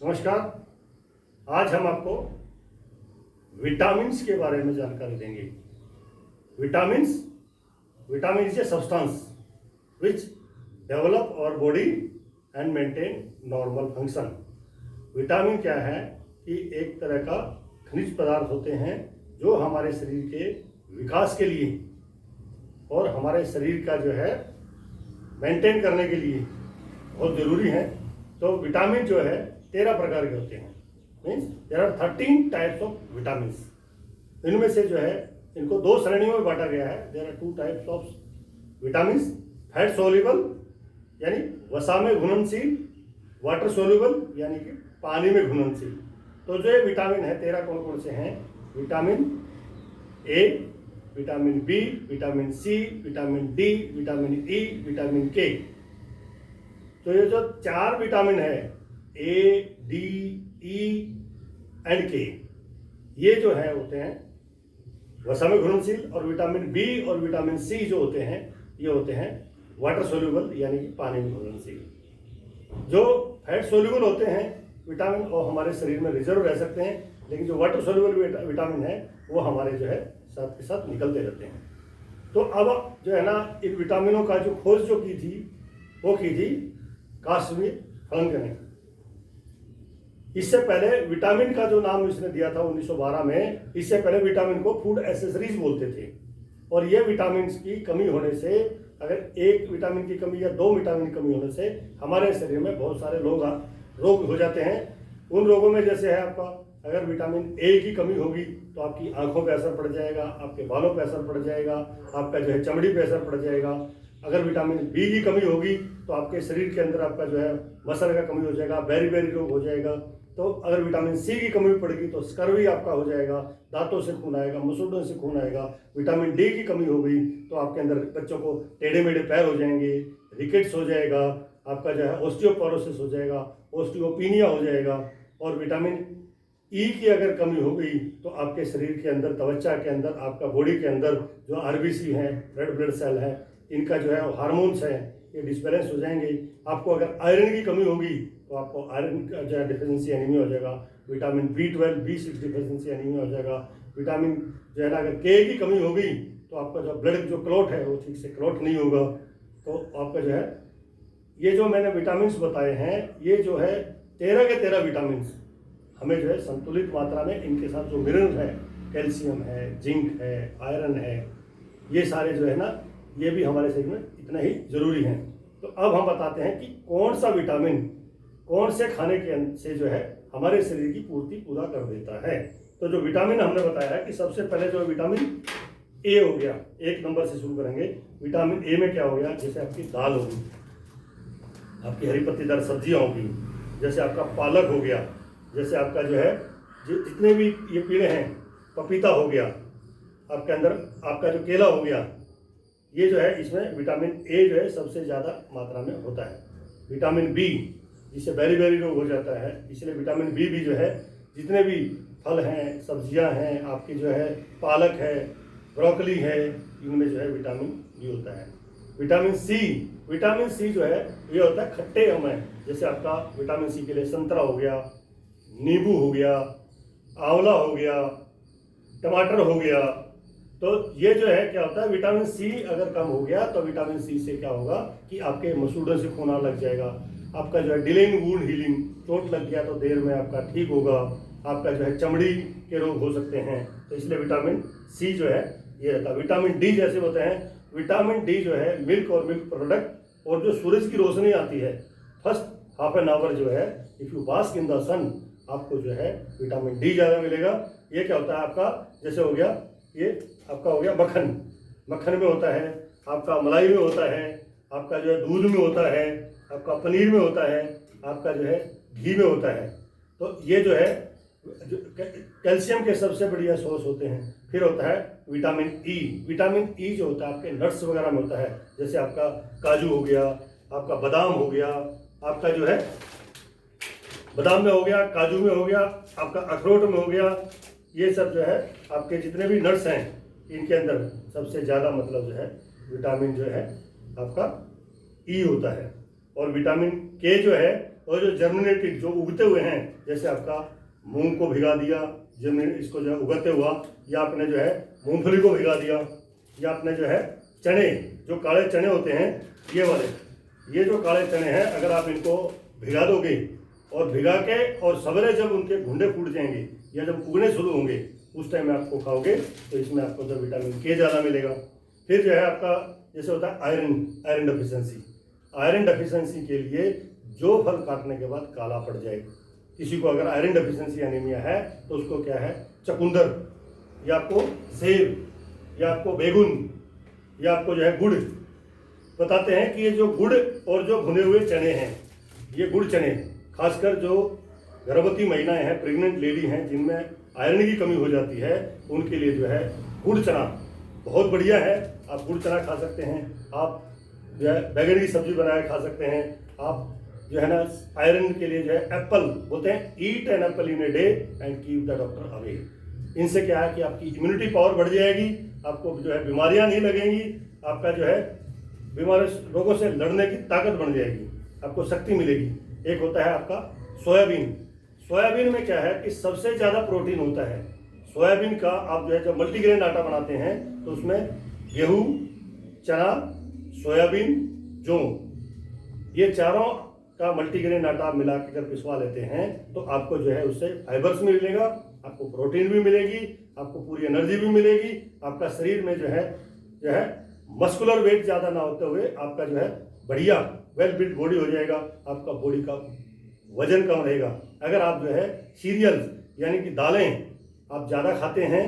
नमस्कार। आज हम आपको विटामिन्स के बारे में जानकारी देंगे। Vitamins vitamin is a substance which develop our body and maintain normal function. Vitamin क्या है कि एक तरह का खनिज पदार्थ होते हैं जो हमारे शरीर के विकास के लिए और हमारे शरीर का जो है मेंटेन करने के लिए बहुत ज़रूरी है। तो विटामिन जो है 13 प्रकार के होते हैं। Means there are 13 types of vitamins. इनमें से जो है इनको दो श्रेणियों में बांटा गया है। There are 2 types of vitamins, fat soluble यानी वसा में घुलनशील, वाटर सोल्यूबल यानी कि पानी में घुलनशील। तो जो ये विटामिन है 13 कौन कौन से हैं? Vitamin A, vitamin B, vitamin C, vitamin D, vitamin E, vitamin K. तो ये जो 4 विटामिन है ए, डी, ई एंड के, ये जो है होते हैं वसा में घुलनशील। और विटामिन बी और विटामिन सी जो होते हैं ये होते हैं वाटर सोल्यूबल यानी कि पानी में घुलनशील। जो फैट सोल्यूबल होते हैं विटामिन वो हमारे शरीर में रिजर्व रह सकते हैं, लेकिन जो वाटर सोल्यूबल विटामिन है वो हमारे जो है साथ के साथ निकलते रहते हैं। तो अब जो है ना इन विटामिनों का जो खोज जो की थी वो की थी कास्टवी फलंग ने। इससे पहले विटामिन का जो नाम इसने दिया था 1912 में, इससे पहले विटामिन को फूड एसेसरीज बोलते थे। और ये विटामिन की कमी होने से, अगर एक विटामिन की कमी या 2 विटामिन की कमी होने से हमारे शरीर में बहुत सारे रोग हो जाते हैं। उन रोगों में जैसे है आपका, अगर विटामिन ए की कमी होगी तो आपकी आंखों पे असर पड़ जाएगा, आपके बालों पे असर पड़ जाएगा, आपका जो है चमड़ी पे असर पड़ जाएगा। अगर विटामिन बी की कमी होगी तो आपके शरीर के अंदर आपका जो है मसल का कमी हो जाएगा, बेरी रोग हो जाएगा। तो अगर विटामिन सी की कमी पड़ेगी तो स्कर्वी आपका हो जाएगा, दांतों से खून आएगा, मसूड़ों से खून आएगा। विटामिन डी की कमी हो गई तो आपके अंदर बच्चों को टेढ़े मेढ़े पैर हो जाएंगे, रिकेट्स हो जाएगा, आपका जो है ऑस्टियोपोरोसिस हो जाएगा, ऑस्टियोपीनिया हो जाएगा। और विटामिन ई की अगर कमी हो गई तो आपके शरीर के अंदर, त्वचा के अंदर, आपका बॉडी के अंदर जो आरबीसी है, रेड ब्लड सेल है, इनका जो है हार्मोन्स है ये डिसबैलेंस हो जाएंगे। आपको अगर आयरन की कमी होगी तो आपको आयरन का जो है डिफिशिएंसी एनीमिया हो जाएगा। Vitamin B12, B6 deficiency anaemia हो जाएगा। विटामिन जो है ना अगर के की कमी होगी तो आपका जो ब्लड जो क्लॉट है वो ठीक से क्लॉट नहीं होगा। तो आपका जो है ये जो मैंने विटामिन्स बताए हैं ये जो है 13 के 13 विटामिन्स हमें जो है संतुलित मात्रा में, इनके साथ जो मिनरल है, कैल्शियम है, जिंक है, आयरन है, ये सारे जो है ना ये भी हमारे शरीर में इतना ही जरूरी है। तो अब हम बताते हैं कि कौन सा विटामिन कौन से खाने के से जो है हमारे शरीर की पूर्ति पूरा कर देता है। तो जो विटामिन हमने बताया है कि सबसे पहले जो विटामिन ए हो गया, 1 नंबर से शुरू करेंगे। विटामिन ए में क्या हो गया? जैसे आपकी दाल होगी, आपकी हरी पत्तेदार सब्जियां होगी, जैसे आपका पालक हो गया, जैसे आपका जो है जितने भी ये पेड़ हैं, पपीता हो गया, आपके अंदर आपका जो केला हो गया, ये जो है इसमें विटामिन ए जो है सबसे ज़्यादा मात्रा में होता है। विटामिन बी जिससे बेरी रोग हो जाता है, इसलिए विटामिन बी भी जो है जितने भी फल हैं, सब्जियां हैं, आपकी जो है पालक है, ब्रोकली है, इनमें जो है विटामिन बी होता है। विटामिन सी जो है ये होता है खट्टे अम्ल है। जैसे आपका विटामिन सी के लिए संतरा हो गया, नींबू हो गया, आंवला हो गया, टमाटर हो गया। तो ये जो है क्या होता है, विटामिन सी अगर कम हो गया तो विटामिन सी से क्या होगा कि आपके मसूड़ों से खून लग जाएगा, आपका जो है डिलेइंग वुंड हीलिंग, चोट लग गया तो देर में आपका ठीक होगा, आपका जो है चमड़ी के रोग हो सकते हैं। तो इसलिए विटामिन सी जो है ये रहता है। विटामिन डी जैसे होते हैं, विटामिन डी जो है मिल्क और मिल्क प्रोडक्ट, और जो सूरज की रोशनी आती है फर्स्ट हाफ एन आवर जो है if you bask in the sun, आपको जो है विटामिन डी ज़्यादा मिलेगा। ये क्या होता है आपका, जैसे हो गया ये आपका हो गया मक्खन में होता है, आपका मलाई में होता है, आपका जो है दूध में होता है, आपका पनीर में होता है, आपका जो है घी में होता है। तो ये जो है जो कैल्शियम के सबसे बढ़िया सोर्स होते हैं। फिर होता है विटामिन ई। विटामिन ई जो होता है आपके नट्स वगैरह में होता है, जैसे आपका काजू हो गया, आपका बादाम हो गया, आपका जो है बादाम में हो गया, काजू में हो गया, आपका अखरोट में हो गया। ये सब जो है आपके जितने भी नट्स हैं इनके अंदर सबसे ज़्यादा मतलब जो है विटामिन जो है आपका ई होता है। और विटामिन के जो है और जो जर्मिनेटेड जो उगते हुए हैं, जैसे आपका मूंग को भिगा दिया, इसको जो है उगते हुआ, या आपने जो है मूंगफली को भिगा दिया, या आपने जो है चने, जो काले चने होते हैं ये वाले, ये जो काले चने हैं, अगर आप इनको भिगा दोगे और भिगा के और सवेरे जब उनके घुंडे फूट जाएंगे या जब उगने शुरू होंगे उस टाइम में आपको खाओगे तो इसमें आपको तो विटामिन के ज़्यादा मिलेगा। फिर जो है आपका जैसे होता है आयरन डेफिशिएंसी, आयरन डेफिशिएंसी के लिए जो फल काटने के बाद काला पड़ जाए, किसी को अगर आयरन डेफिशिएंसी एनीमिया है तो उसको क्या है, चकुंदर या आपको सेब या आपको बैगन या आपको जो है गुड़, बताते हैं कि ये जो गुड़ और जो भुने हुए चने हैं, ये गुड़ चने खासकर जो गर्भवती महिलाएं हैं, प्रेग्नेंट लेडी हैं, जिनमें आयरन की कमी हो जाती है, उनके लिए जो है गुड़ चना बहुत बढ़िया है। आप गुड़ चना खा सकते हैं, आप जो है बैगन की सब्जी बना के खा सकते हैं, आप जो है ना आयरन के लिए जो है एप्पल बोलते हैं, eat an apple in a day and keep the doctor away. इनसे क्या है कि आपकी इम्यूनिटी पावर बढ़ जाएगी, आपको जो है बीमारियां नहीं लगेंगी, आपका जो है बीमारी रोगों से लड़ने की ताकत बढ़ जाएगी, आपको शक्ति मिलेगी। एक होता है आपका सोयाबीन, सोयाबीन में क्या है कि सबसे ज़्यादा प्रोटीन होता है। सोयाबीन का आप जो है जब मल्टीग्रेन आटा बनाते हैं तो उसमें गेहूँ, चना, सोयाबीन, जौ, ये चारों का मल्टीग्रेन आटा आप मिला के अगर पिसवा लेते हैं तो आपको जो है उससे फाइबर्स मिलेगा, आपको प्रोटीन भी मिलेगी, आपको पूरी एनर्जी भी मिलेगी, आपका शरीर में जो है मस्कुलर वेट ज़्यादा ना होते हुए आपका जो है बढ़िया वेल बिल्ड बॉडी हो जाएगा, आपका बॉडी का वजन कम रहेगा। अगर आप जो है सीरियल्स यानी कि दालें आप ज़्यादा खाते हैं